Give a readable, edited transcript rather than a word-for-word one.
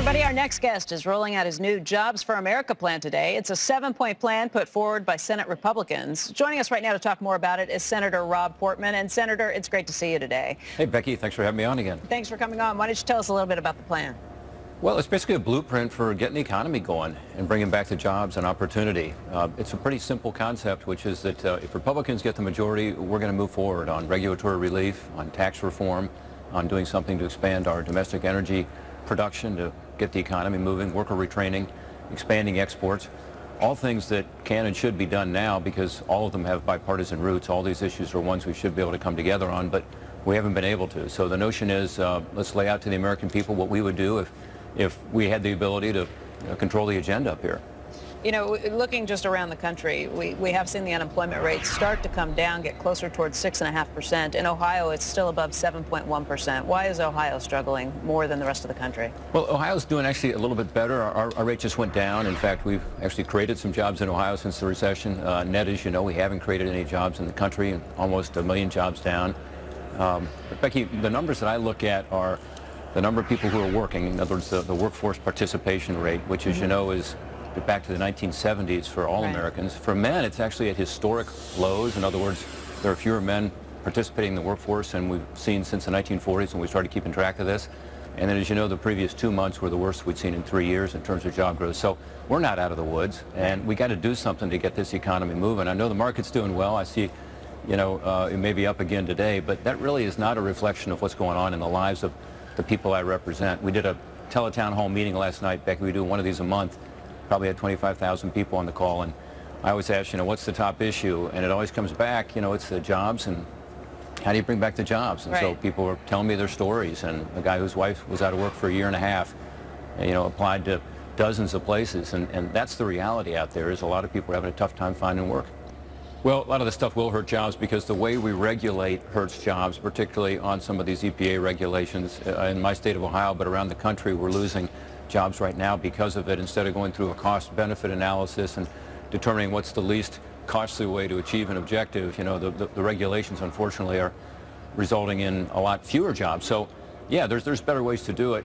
Everybody, our next guest is rolling out his new Jobs for America plan today. It's a 7-point plan put forward by Senate Republicans. Joining us right now to talk more about it is Senator Rob Portman. And Senator, it's great to see you today. Hey, Becky, thanks for having me on again. Thanks for coming on. Why don't you tell us a little bit about the plan? Well, it's basically a blueprint for getting the economy going and bringing back the jobs and opportunity. It's a pretty simple concept, which is that if Republicans get the majority, we're going to move forward on regulatory relief, on tax reform, on doing something to expand our domestic energy production to get the economy moving, worker retraining, expanding exports, all things that can and should be done now because all of them have bipartisan roots. All these issues are ones we should be able to come together on, but we haven't been able to. So the notion is let's lay out to the American people what we would do if we had the ability to control the agenda up here. You know, looking just around the country, we have seen the unemployment rate start to come down, get closer towards 6.5%. In Ohio, it's still above 7.1%. Why is Ohio struggling more than the rest of the country? Well, Ohio's doing actually a little bit better. Our rate just went down. In fact, we've actually created some jobs in Ohio since the recession. Net, as you know, we haven't created any jobs in the country, almost 1 million jobs down. But Becky, the numbers that I look at are the number of people who are working, in other words, the workforce participation rate, which, as you know, is back to the 1970s for all Americans. For men, it's actually at historic lows. In other words, there are fewer men participating in the workforce than we've seen since the 1940s when we started keeping track of this. And then, as you know, the previous 2 months were the worst we'd seen in 3 years in terms of job growth. So we're not out of the woods, and we got to do something to get this economy moving. I know the market's doing well. I see, it may be up again today, but that really is not a reflection of what's going on in the lives of the people I represent. We did a teletown hall meeting last night, Becky. We do one of these a month. Probably had 25,000 people on the call, and I always ask, what's the top issue? And it always comes back, it's the jobs, and how do you bring back the jobs? And so people are telling me their stories, and a guy whose wife was out of work for 1.5 years, applied to dozens of places, and that's the reality out there, is a lot of people are having a tough time finding work. Well, a lot of this stuff will hurt jobs because the way we regulate hurts jobs, particularly on some of these EPA regulations. In my state of Ohio, but around the country, we're losing jobs right now because of it. Instead of going through a cost-benefit analysis and determining what's the least costly way to achieve an objective, the regulations, unfortunately, are resulting in a lot fewer jobs. So, yeah, there's better ways to do it.